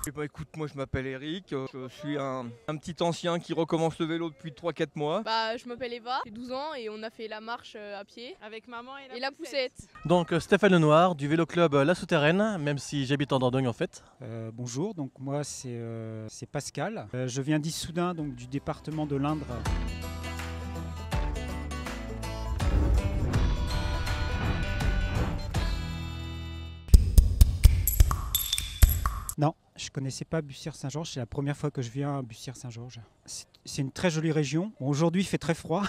Eh ben, écoute, moi je m'appelle Eric, je suis un petit ancien qui recommence le vélo depuis 3-4 mois. Je m'appelle Eva, j'ai 12 ans et on a fait la marche à pied avec maman et la poussette. Donc Stéphane Lenoir du vélo club La Souterraine, même si j'habite en Dordogne en fait. Bonjour, donc moi c'est Pascal. Je viens d'Issoudun, donc du département de l'Indre. Non, je connaissais pas Bussière-Saint-Georges, c'est la première fois que je viens à Bussière-Saint-Georges. C'est une très jolie région. Bon, aujourd'hui il fait très froid,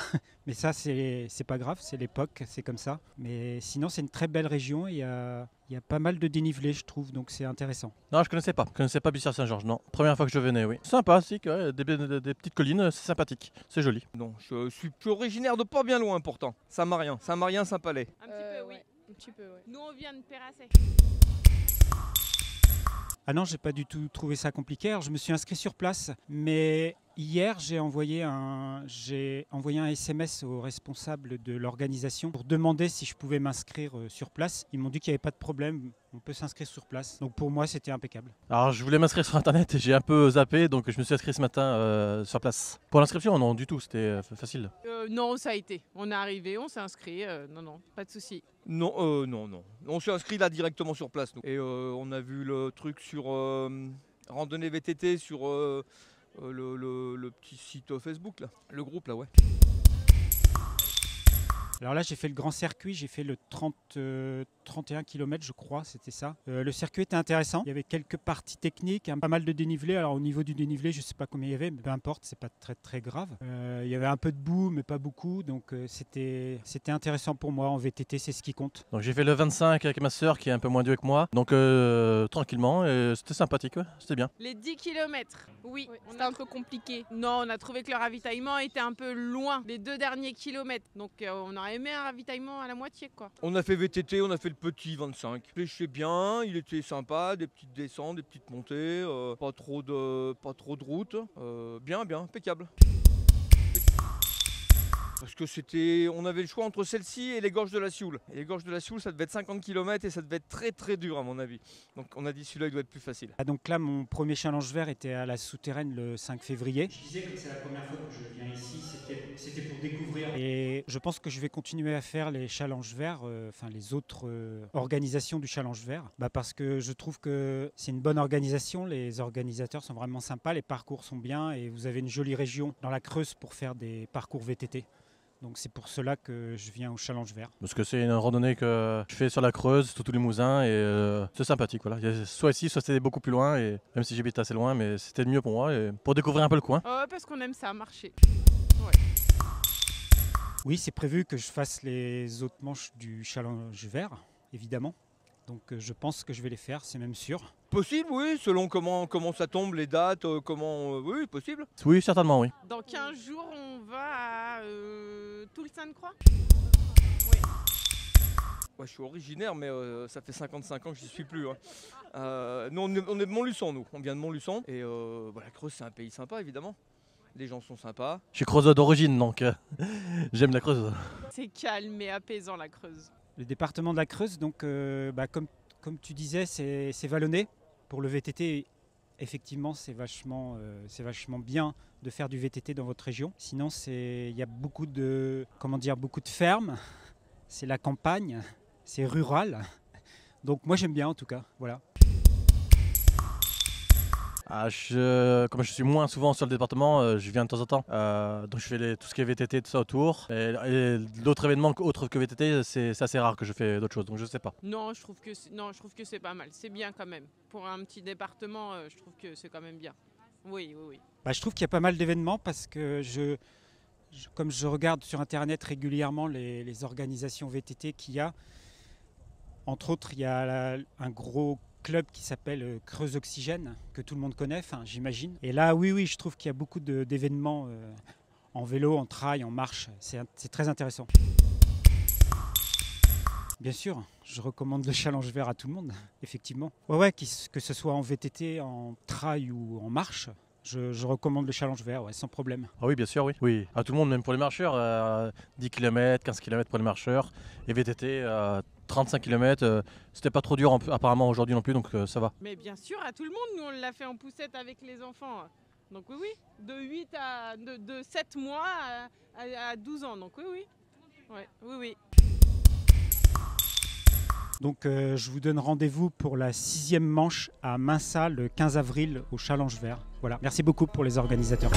mais ça c'est pas grave, c'est l'époque, c'est comme ça. Mais sinon c'est une très belle région, il y a pas mal de dénivelé je trouve, donc c'est intéressant. Non, je connaissais pas Bussière-Saint-Georges, non. Première fois que je venais, oui. Sympa, si, ouais, des petites collines, c'est sympathique, c'est joli. Non, je suis originaire de pas bien loin pourtant. Saint-Marien, Saint-Palais. Un petit peu, oui. Un petit peu, ouais. Nous on vient de Perrasset. Ah non, j'ai pas du tout trouvé ça compliqué. Alors, je me suis inscrit sur place, mais hier j'ai envoyé un SMS au responsable de l'organisation pour demander si je pouvais m'inscrire sur place. Ils m'ont dit qu'il n'y avait pas de problème, on peut s'inscrire sur place. Donc pour moi c'était impeccable. Alors je voulais m'inscrire sur internet et j'ai un peu zappé, donc je me suis inscrit ce matin sur place. Pour l'inscription, non du tout, c'était facile. Non, ça a été. On est arrivé, on s'est inscrit. Non, pas de souci. Non. On s'est inscrit là directement sur place. Nous. Et on a vu le truc sur randonnée VTT sur le petit site Facebook, là. Le groupe là, ouais. Alors là j'ai fait le grand circuit, j'ai fait le 31 km je crois, c'était ça. Le circuit était intéressant, il y avait quelques parties techniques, pas mal de dénivelé. Alors au niveau du dénivelé je sais pas combien il y avait, mais peu importe, c'est pas très grave. Il y avait un peu de boue mais pas beaucoup, donc c'était intéressant pour moi. En VTT c'est ce qui compte. Donc j'ai fait le 25 avec ma soeur qui est un peu moins dure que moi, donc tranquillement, et c'était sympathique, ouais, c'était bien. Les 10 km, oui. C'était un peu compliqué. Non, on a trouvé que le ravitaillement était un peu loin, les 2 derniers kilomètres. Donc on aurait aimé un ravitaillement à la moitié, quoi. On a fait VTT, on a fait le petit 25. Il pêchait bien, il était sympa, des petites descentes, des petites montées, pas trop de route. Bien, impeccable. Parce que on avait le choix entre celle-ci et les gorges de la Sioule. Et les gorges de la Sioule, ça devait être 50 km et ça devait être très dur à mon avis. Donc on a dit celui-là il doit être plus facile. Donc là mon premier challenge vert était à la Souterraine le 5 février. Je disais que c'est la première fois que je viens ici, c'était pour découvrir. Et je pense que je vais continuer à faire les challenges verts, les autres organisations du challenge vert. Parce que je trouve que c'est une bonne organisation, les organisateurs sont vraiment sympas, les parcours sont bien et vous avez une jolie région dans la Creuse pour faire des parcours VTT. Donc c'est pour cela que je viens au Challenge Vert. Parce que c'est une randonnée que je fais sur la Creuse, sur tous les Mousins, et c'est sympathique. Voilà. Soit ici, soit c'était beaucoup plus loin, et même si j'habite assez loin, mais c'était le mieux pour moi, et pour découvrir un peu le coin. Parce qu'on aime ça, marcher. Ouais. Oui, c'est prévu que je fasse les autres manches du Challenge Vert, évidemment. Donc je pense que je vais les faire, c'est même sûr. Possible, oui, selon comment ça tombe, les dates, oui, possible. Oui, certainement, oui. Dans 15 jours, on va à Toul-Sainte-Croix. Ouais, je suis originaire, mais ça fait 55 ans que j'y suis plus. Hein. Nous, on est de Montluçon, nous. On vient de Montluçon. Et la Creuse, c'est un pays sympa, évidemment. Les gens sont sympas. Je suis creusois d'origine, donc j'aime la Creuse. C'est calme et apaisant, la Creuse. Le département de la Creuse, donc comme tu disais, c'est vallonné. Pour le VTT, effectivement, c'est vachement bien de faire du VTT dans votre région. Sinon, il y a beaucoup de fermes. C'est la campagne, c'est rural. Donc moi j'aime bien en tout cas, voilà. Comme je suis moins souvent sur le département, je viens de temps en temps. Donc je fais tout ce qui est VTT, tout ça autour. Et d'autres événements autres que VTT, c'est assez rare que je fais d'autres choses, donc je sais pas. Non, je trouve que c'est pas mal. C'est bien quand même. Pour un petit département, je trouve que c'est quand même bien. Oui. Je trouve qu'il y a pas mal d'événements parce que comme je regarde sur internet régulièrement les organisations VTT qu'il y a, entre autres il y a un gros club qui s'appelle Creuse Oxygène, que tout le monde connaît, j'imagine. Et là, oui, je trouve qu'il y a beaucoup d'événements en vélo, en trail, en marche. C'est très intéressant. Bien sûr, je recommande le Challenge Vert à tout le monde, effectivement. Ouais, que ce soit en VTT, en trail ou en marche, je recommande le Challenge Vert, ouais, sans problème. Ah oui, bien sûr, oui. À tout le monde, même pour les marcheurs, 10 km, 15 km pour les marcheurs. Et VTT, 35 km. C'était pas trop dur apparemment aujourd'hui non plus, donc ça va. Mais bien sûr, à tout le monde, nous on l'a fait en poussette avec les enfants. Donc oui, de 7 mois à 12 ans, donc oui. Ouais, oui. Donc je vous donne rendez-vous pour la 6e manche à Minsa le 15 avril au Challenge Vert. Voilà, merci beaucoup pour les organisateurs.